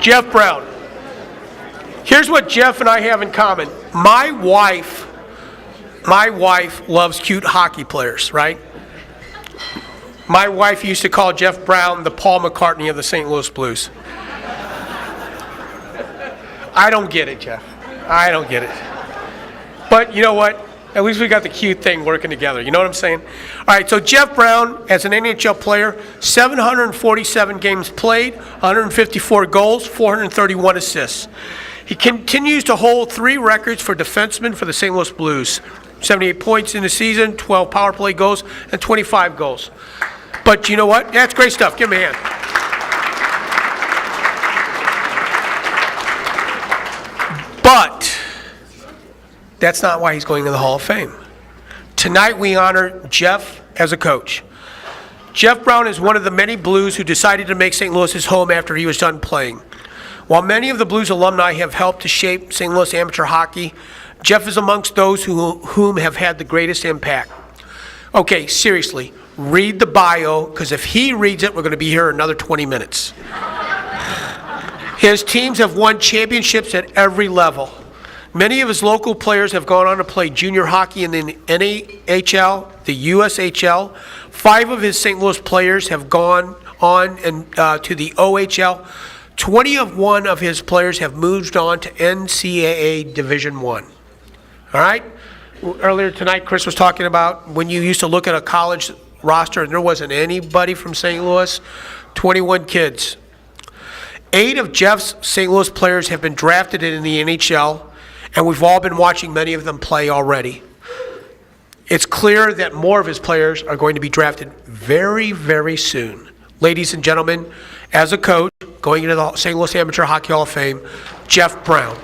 Jeff Brown. Here's what Jeff and I have in common. My wife loves cute hockey players, right? My wife used to call Jeff Brown the Paul McCartney of the St. Louis Blues. I don't get it, Jeff. I don't get it. But you know what? At least we got the cute thing working together. You know what I'm saying? All right, so Jeff Brown, as an NHL player, 747 games played, 154 goals, 431 assists. He continues to hold 3 records for defensemen for the St. Louis Blues. 78 points in the season, 12 power play goals, and 25 goals. But you know what? That's great stuff. Give him a hand. But that's not why he's going to the Hall of Fame. Tonight we honor Jeff as a coach. Jeff Brown is one of the many Blues who decided to make St. Louis his home after he was done playing. While many of the Blues alumni have helped to shape St. Louis amateur hockey, Jeff is amongst those whom have had the greatest impact. Okay, seriously, read the bio, because if he reads it, we're going to be here another 20 minutes. His teams have won championships at every level. Many of his local players have gone on to play junior hockey in the NHL, the USHL. 5 of his St. Louis players have gone on to the OHL. 21 of his players have moved on to NCAA Division I. All right? Earlier tonight, Chris was talking about when you used to look at a college roster and there wasn't anybody from St. Louis, 21 kids. 8 of Jeff's St. Louis players have been drafted in the NHL, and we've all been watching many of them play already. It's clear that more of his players are going to be drafted very, very soon. Ladies and gentlemen, as a coach, going into the St. Louis Amateur Hockey Hall of Fame, Jeff Brown.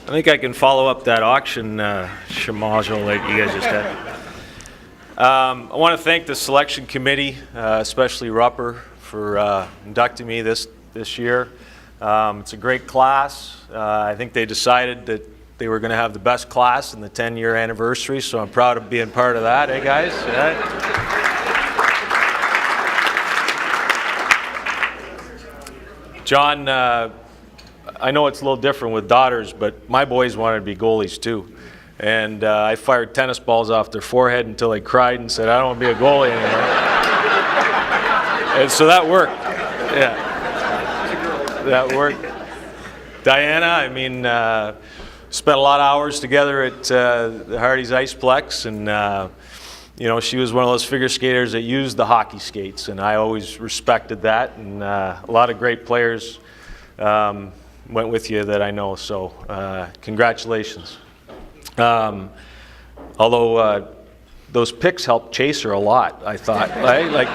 I think I can follow up that auction schmozzle that you guys just had. I want to thank the selection committee, especially Rupper, for inducting me this year. It's a great class. I think they decided that they were going to have the best class in the 10-year anniversary, so I'm proud of being part of that, eh, guys? Yeah. John, I know it's a little different with daughters, but my boys wanted to be goalies too. And I fired tennis balls off their forehead until they cried and said, I don't want to be a goalie anymore. And so that worked. Yeah. That worked. Diana, I mean, spent a lot of hours together at the Hardy's Iceplex, and you know, she was one of those figure skaters that used the hockey skates, and I always respected that. And a lot of great players went with you that I know, so congratulations. Although those picks helped chase her a lot, I thought. Right? Like,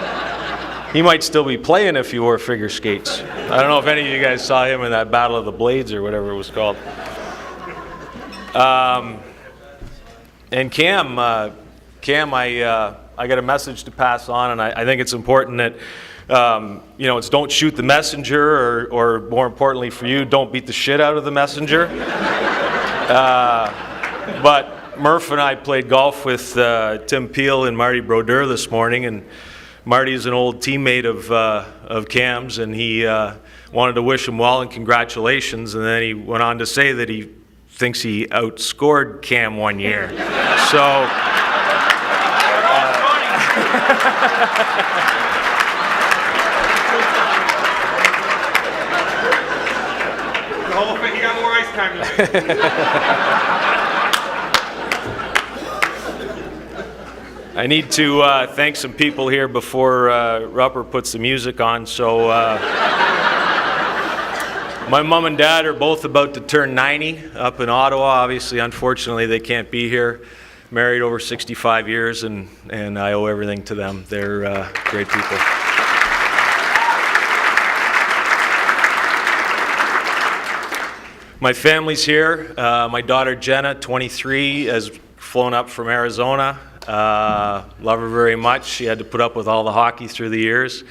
he might still be playing if he wore figure skates. I don't know if any of you guys saw him in that Battle of the Blades or whatever it was called. And Cam, I got a message to pass on, and I think it's important that you know, it's don't shoot the messenger, or more importantly for you, don't beat the shit out of the messenger. But Murph and I played golf with Tim Peel and Marty Brodeur this morning, and Marty's an old teammate of Cam's, and he wanted to wish him well and congratulations, and then he went on to say that he thinks he outscored Cam one year. So. He got more ice time than I need to thank some people here before Rupper puts the music on. So my mom and dad are both about to turn 90 up in Ottawa. Obviously, unfortunately, they can't be here. Married over 65 years, and I owe everything to them. They're great people. My family's here. My daughter Jenna, 23, has flown up from Arizona. Love her very much. She had to put up with all the hockey through the years.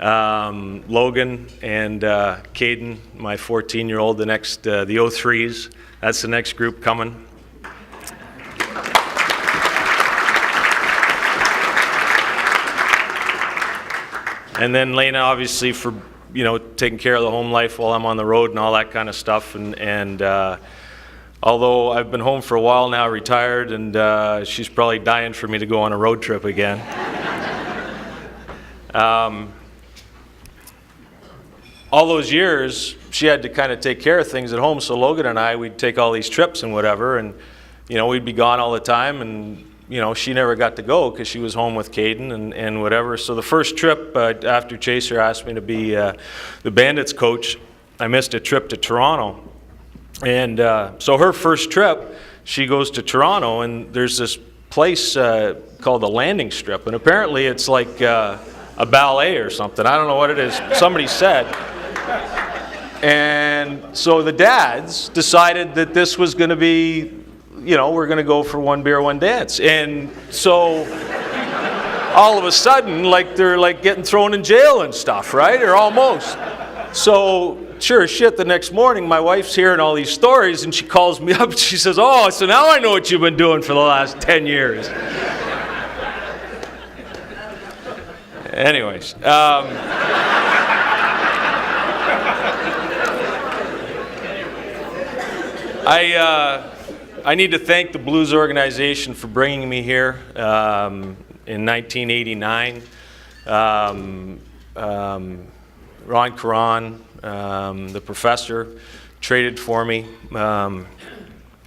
Logan and Caden, my 14-year-old, the 03s. That's the next group coming. And then Lena, obviously, for taking care of the home life while I'm on the road and all that kind of stuff. And although I've been home for a while now, retired, and she's probably dying for me to go on a road trip again. All those years, she had to kind of take care of things at home, so Logan and I, we'd take all these trips and whatever, and we'd be gone all the time, and she never got to go because she was home with Caden and whatever. So the first trip, after Chaser asked me to be the Bandits coach, I missed a trip to Toronto. And so her first trip, she goes to Toronto, and there's this place called the Landing Strip, and apparently it's like a ballet or something. I don't know what it is. Somebody said. And so the dads decided that this was going to be, we're going to go for one beer, one dance. And so all of a sudden, they're getting thrown in jail and stuff, right? Or almost. So sure as shit, the next morning, my wife's hearing all these stories, and she calls me up and she says, "Oh, so now I know what you've been doing for the last 10 years. Anyways. I need to thank the Blues organization for bringing me here in 1989. Ron Caron, the professor, traded for me.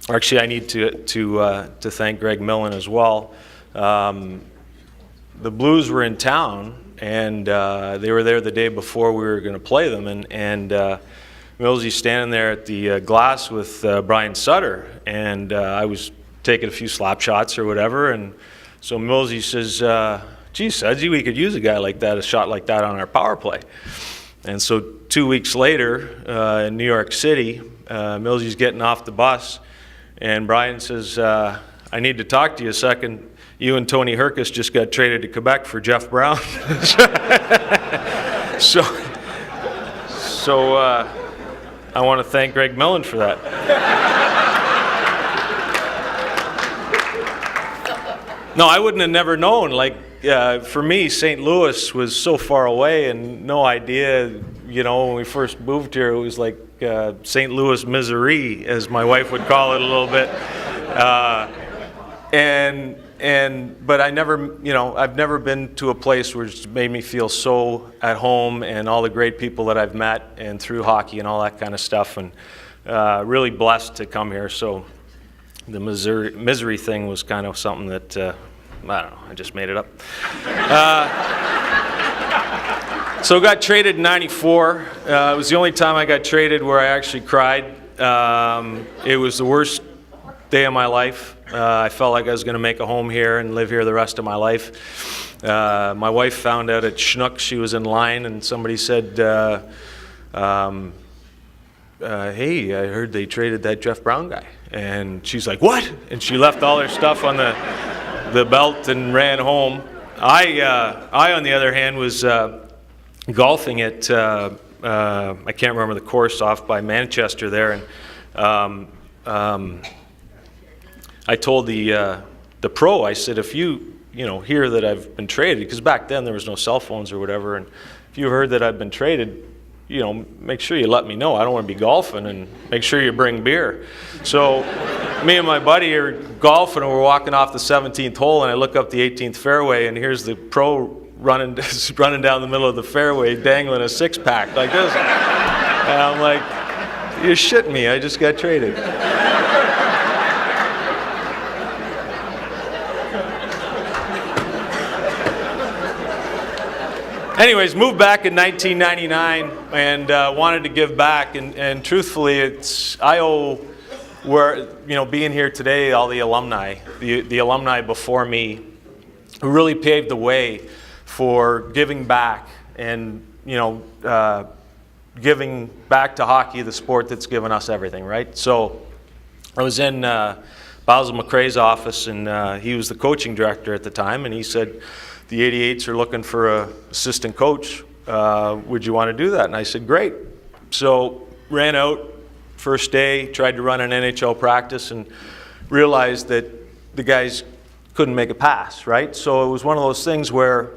Actually, I need to thank Greg Millen as well. The Blues were in town, and they were there the day before we were going to play them, and Millsy's standing there at the glass with Brian Sutter, and I was taking a few slap shots or whatever, and so Millsy says, "Gee, Sudsy, we could use a guy like that, a shot like that on our power play." And so 2 weeks later, in New York City, Millsy's getting off the bus, and Brian says, "I need to talk to you a second. You and Tony Herkus just got traded to Quebec for Jeff Brown." So I want to thank Greg Millen for that. No, I wouldn't have never known. For me, St. Louis was so far away, and no idea. When we first moved here, it was like St. Louis misery, as my wife would call it a little bit. But I never, I've never been to a place where it's made me feel so at home, and all the great people that I've met and through hockey and all that kind of stuff, and really blessed to come here. So the misery thing was kind of something that, I don't know, I just made it up. So I got traded in '94. It was the only time I got traded where I actually cried. It was the worst day of my life. I felt like I was going to make a home here and live here the rest of my life. My wife found out at Schnuck she was in line, and somebody said, "Hey, I heard they traded that Jeff Brown guy." And she's like, "What?" And she left all her stuff on the belt and ran home. I on the other hand, was golfing at, I can't remember the course, off by Manchester there, and I told the pro, I said, "If you hear that I've been traded," because back then there was no cell phones or whatever, and if you heard that I've been traded, make sure you let me know. I don't want to be golfing, and make sure you bring beer. So me and my buddy are golfing, and we're walking off the 17th hole, and I look up the 18th fairway, and here's the pro running down the middle of the fairway, dangling a six-pack like this. And I'm like, "You're shitting me, I just got traded." Anyways, moved back in 1999 and wanted to give back, and truthfully, I owe being here today, all the alumni, the alumni before me, who really paved the way for giving back and giving back to hockey, the sport that's given us everything, right? So I was in Basil McRae's office, and he was the coaching director at the time, and he said, "The 88s are looking for an assistant coach. Would you want to do that?" And I said, "Great." So ran out first day, tried to run an NHL practice, and realized that the guys couldn't make a pass, right? So it was one of those things where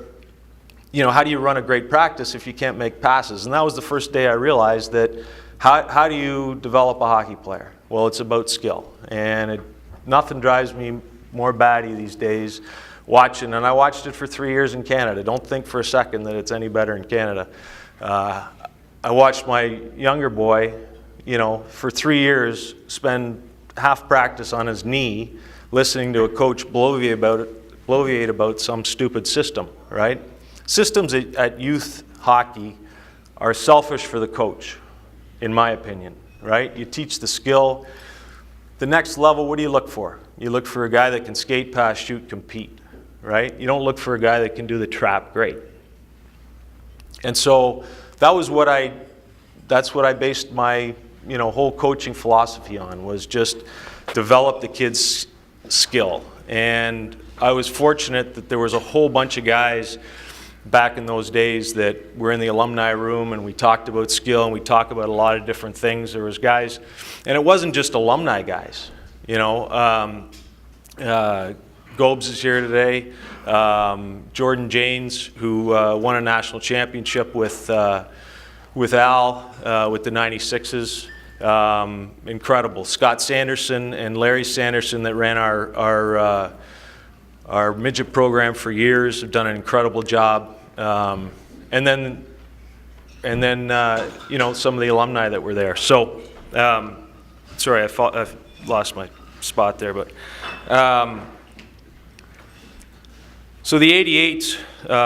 how do you run a great practice if you can't make passes? And that was the first day I realized that how do you develop a hockey player? Well, it's about skill. And nothing drives me more batty these days watching, and I watched it for 3 years in Canada. Don't think for a second that it's any better in Canada. I watched my younger boy, for 3 years spend half practice on his knee listening to a coach bloviate about some stupid system, right? Systems at youth hockey are selfish for the coach, in my opinion, right? You teach the skill. The next level, what do you look for? You look for a guy that can skate, pass, shoot, compete, right? You don't look for a guy that can do the trap great. And so that's what I based my whole coaching philosophy on, was just develop the kid's skill. And I was fortunate that there was a whole bunch of guys back in those days that were in the alumni room, and we talked about skill, and we talked about a lot of different things. There was guys, and it wasn't just alumni guys. Gobes is here today. Jordan Janes, who won a national championship with Al with the 96s. Incredible. Scott Sanderson and Larry Sanderson that ran our midget program for years have done an incredible job. And then some of the alumni that were there. So, sorry, I lost my spot there, but so the 88s,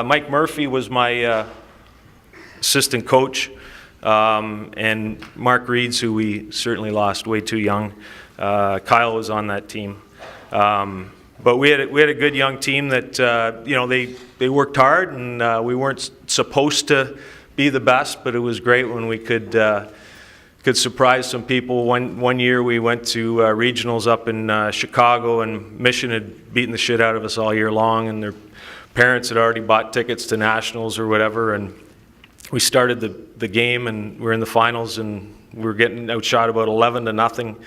Mike Murphy was my assistant coach, and Mark Reeds, who we certainly lost way too young. Kyle was on that team. But we had a good young team that they worked hard, and we weren't supposed to be the best, but it was great when we could surprise some people. One year we went to regionals up in Chicago, and Mission had beaten the shit out of us all year long, and their parents had already bought tickets to nationals or whatever, and we started the game, and we're in the finals, and we're getting outshot about 11-0,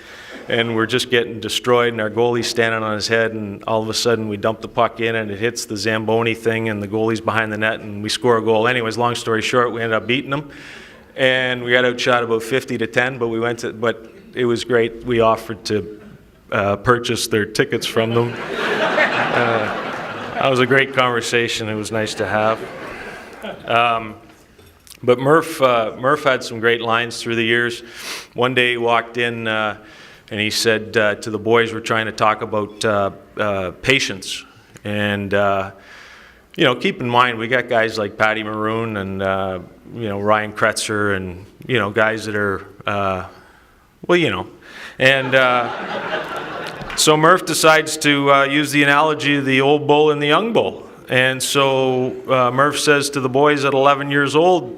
and we're just getting destroyed, and our goalie's standing on his head, and all of a sudden we dump the puck in, and it hits the Zamboni thing, and the goalie's behind the net, and we score a goal. Anyways, long story short, we ended up beating them, and we got outshot about 50-10, but it was great. We offered to purchase their tickets from them. That was a great conversation. It was nice to have. But Murph had some great lines through the years. One day he walked in and he said to the boys, we're trying to talk about patience. And, keep in mind, we got guys like Patty Maroon and, Ryan Kretzer and, guys that are, And so Murph decides to use the analogy of the old bull and the young bull. And so Murph says to the boys at 11 years old,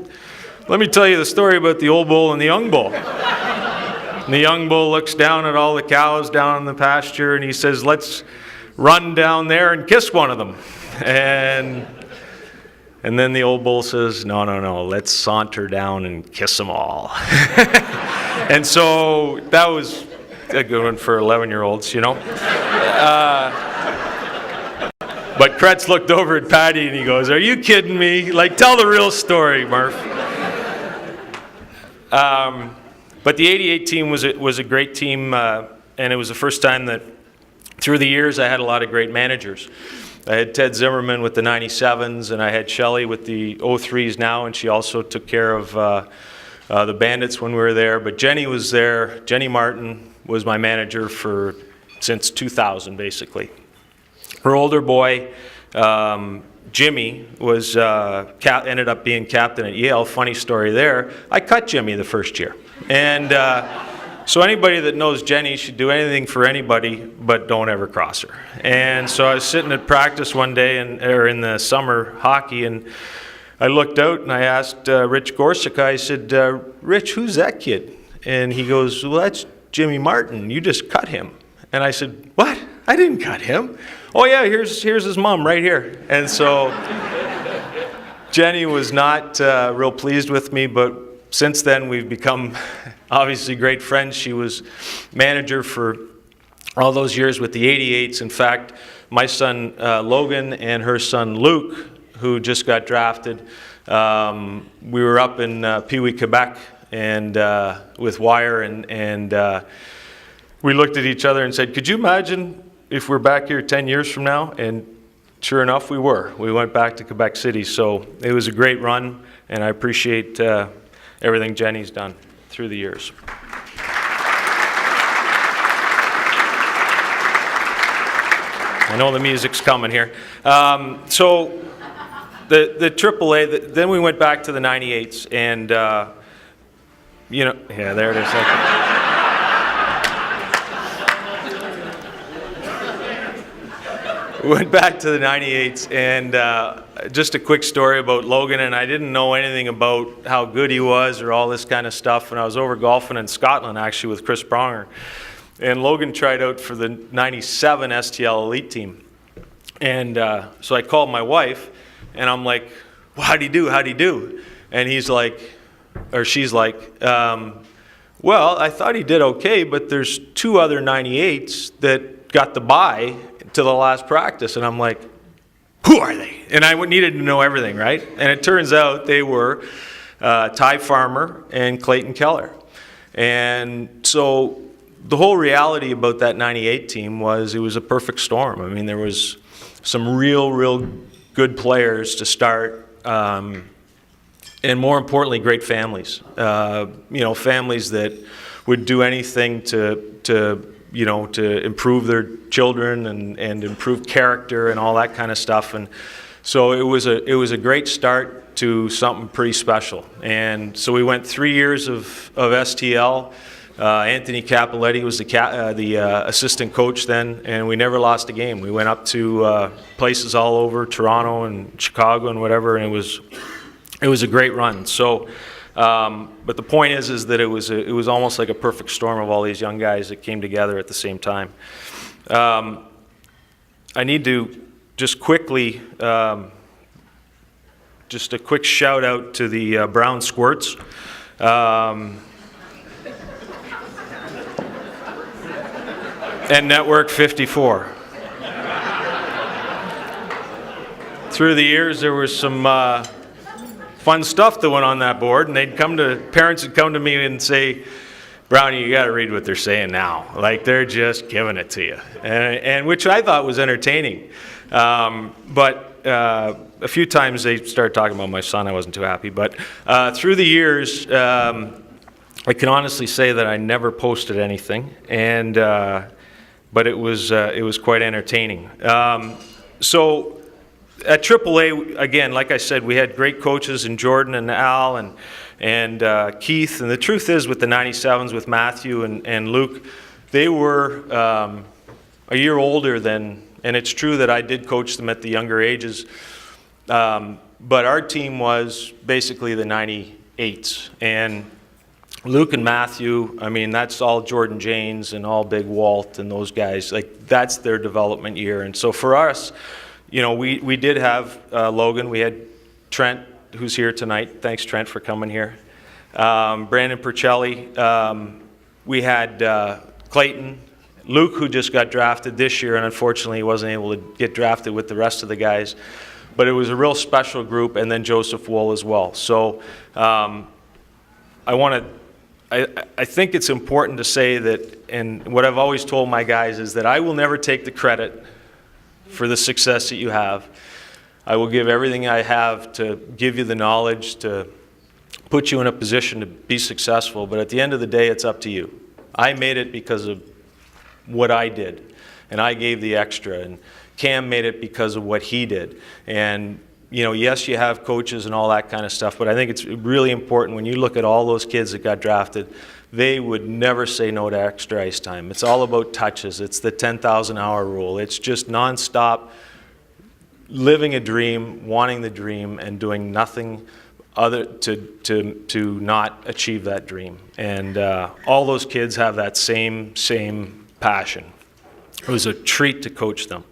let me tell you the story about the old bull and the young bull. And the young bull looks down at all the cows down in the pasture, and he says, let's run down there and kiss one of them. And then the old bull says, no, let's saunter down and kiss them all. And so that was a good one for 11-year-olds, But Kretz looked over at Patty and he goes, are you kidding me? Tell the real story, Murph. But the 88 team was a great team, and it was the first time that through the years I had a lot of great managers. I had Ted Zimmerman with the 97s, and I had Shelley with the 03s now, and she also took care of the Bandits when we were there. But Jenny was there. Jenny Martin was my manager since 2000, basically. Her older boy, Jimmy, was ended up being captain at Yale. Funny story there. I cut Jimmy the first year. And so anybody that knows Jenny should do anything for anybody, but don't ever cross her. And so I was sitting at practice one day, or in the summer hockey, and I looked out and I asked Rich Gorsica, I said, Rich, who's that kid? And he goes, well, that's Jimmy Martin. You just cut him. And I said, what? I didn't cut him. Oh yeah, here's his mom right here. And so Jenny was not real pleased with me, but since then we've become obviously great friends. She was manager for all those years with the 88s. In fact, my son Logan and her son Luke who just got drafted. We were up in Pee Wee, Quebec, and with Wire, and we looked at each other and said, "Could you imagine if we're back here 10 years from now?" And sure enough, we were. We went back to Quebec City, so it was a great run, and I appreciate everything Jenny's done through the years. I know the music's coming here. So the AAA, then we went back to the 98s, and yeah, there it is. We went back to the 98s, and just a quick story about Logan, and I didn't know anything about how good he was or all this kind of stuff, and I was over golfing in Scotland, actually, with Chris Pronger. And Logan tried out for the 97 STL Elite team. And so I called my wife, and I'm like, well, how'd he do? How'd he do? And he's like, or she's like, well, I thought he did okay, but there's 2 other 98s that got the bye to the last practice. And I'm like, who are they? And I needed to know everything, right? And it turns out they were Ty Farmer and Clayton Keller. And so the whole reality about that 98 team was it was a perfect storm. I mean, there was some real good players to start, and more importantly, great families. Families that would do anything to improve their children and improve character and all that kind of stuff. And so it was a great start to something pretty special. And so we went 3 years of STL. Anthony Capoletti was the assistant coach then, and we never lost a game. We went up to places all over Toronto and Chicago and whatever, and it was a great run. So, but the point is that it was almost like a perfect storm of all these young guys that came together at the same time. I need to just quickly, just a quick shout out to the Brown Squirts. And Network 54. Through the years, there was some fun stuff that went on that board, and parents would come to me and say, Brownie, you got to read what they're saying now. Like, they're just giving it to you, and which I thought was entertaining. But a few times they started talking about my son. I wasn't too happy. But through the years, I can honestly say that I never posted anything, and but it was quite entertaining. So at AAA, again, like I said, we had great coaches in Jordan and Al and Keith. And the truth is, with the 97s, with Matthew and Luke, they were a year older than, and it's true that I did coach them at the younger ages, but our team was basically the 98s. And Luke and Matthew, I mean, that's all Jordan Janes and all Big Walt and those guys. Like, that's their development year. And so for us, we did have Logan. We had Trent, who's here tonight. Thanks, Trent, for coming here. Brandon Percelli. We had Clayton. Luke, who just got drafted this year, and unfortunately he wasn't able to get drafted with the rest of the guys. But it was a real special group, and then Joseph Wool as well. So I think it's important to say that, and what I've always told my guys is that I will never take the credit for the success that you have. I will give everything I have to give you the knowledge to put you in a position to be successful, but at the end of the day, it's up to you. I made it because of what I did, and I gave the extra, and Cam made it because of what he did. And yes, you have coaches and all that kind of stuff, but I think it's really important when you look at all those kids that got drafted, they would never say no to extra ice time. It's all about touches. It's the 10,000-hour rule. It's just nonstop living a dream, wanting the dream, and doing nothing other to not achieve that dream. And all those kids have that same passion. It was a treat to coach them.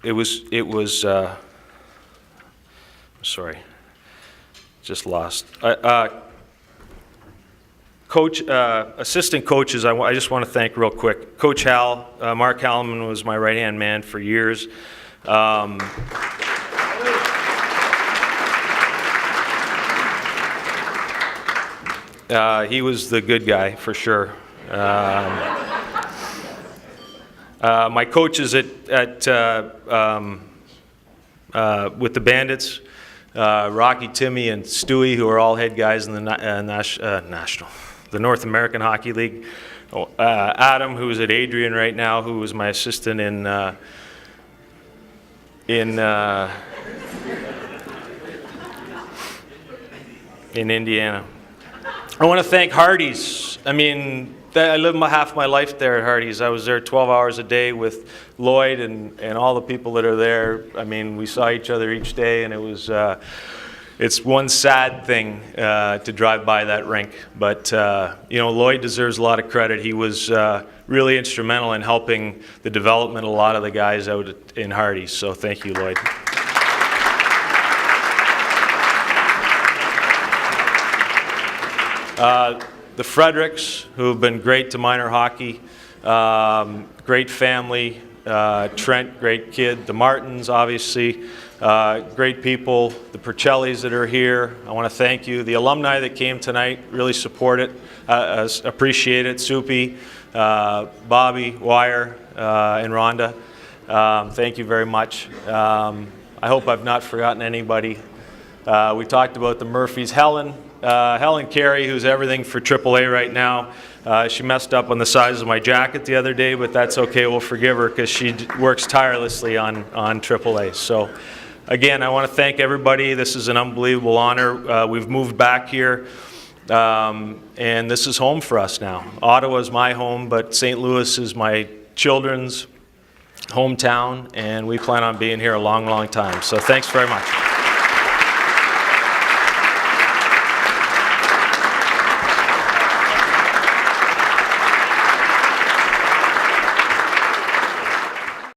It was sorry, just lost. Coach, assistant coaches, I just want to thank real quick. Coach Hal, Mark Halleman was my right-hand man for years. He was the good guy, for sure. My coaches with the Bandits, Rocky, Timmy, and Stewie, who are all head guys in the North American Hockey League. Adam, who's at Adrian right now, who was my assistant in Indiana. I want to thank Hardee's. I mean, I lived half my life there at Hardee's. I was there 12 hours a day with Lloyd and all the people that are there. I mean, we saw each other each day, and it was it's one sad thing to drive by that rink. But you know, Lloyd deserves a lot of credit. He was really instrumental in helping the development of a lot of the guys out in Hardee's. So thank you, Lloyd. The Fredericks, who have been great to minor hockey, great family. Trent, great kid. The Martins, obviously, great people. The Percellis that are here, I want to thank you. The alumni that came tonight, really support it, appreciate it. Soupy, Bobby, Wire, and Rhonda, thank you very much. I hope I've not forgotten anybody. We talked about the Murphys. Helen Carey, who's everything for AAA right now. She messed up on the size of my jacket the other day, but that's okay. We'll forgive her because she works tirelessly on AAA. So, again, I want to thank everybody. This is an unbelievable honor. We've moved back here, and this is home for us now. Ottawa is my home, but St. Louis is my children's hometown, and we plan on being here a long, long time. So thanks very much.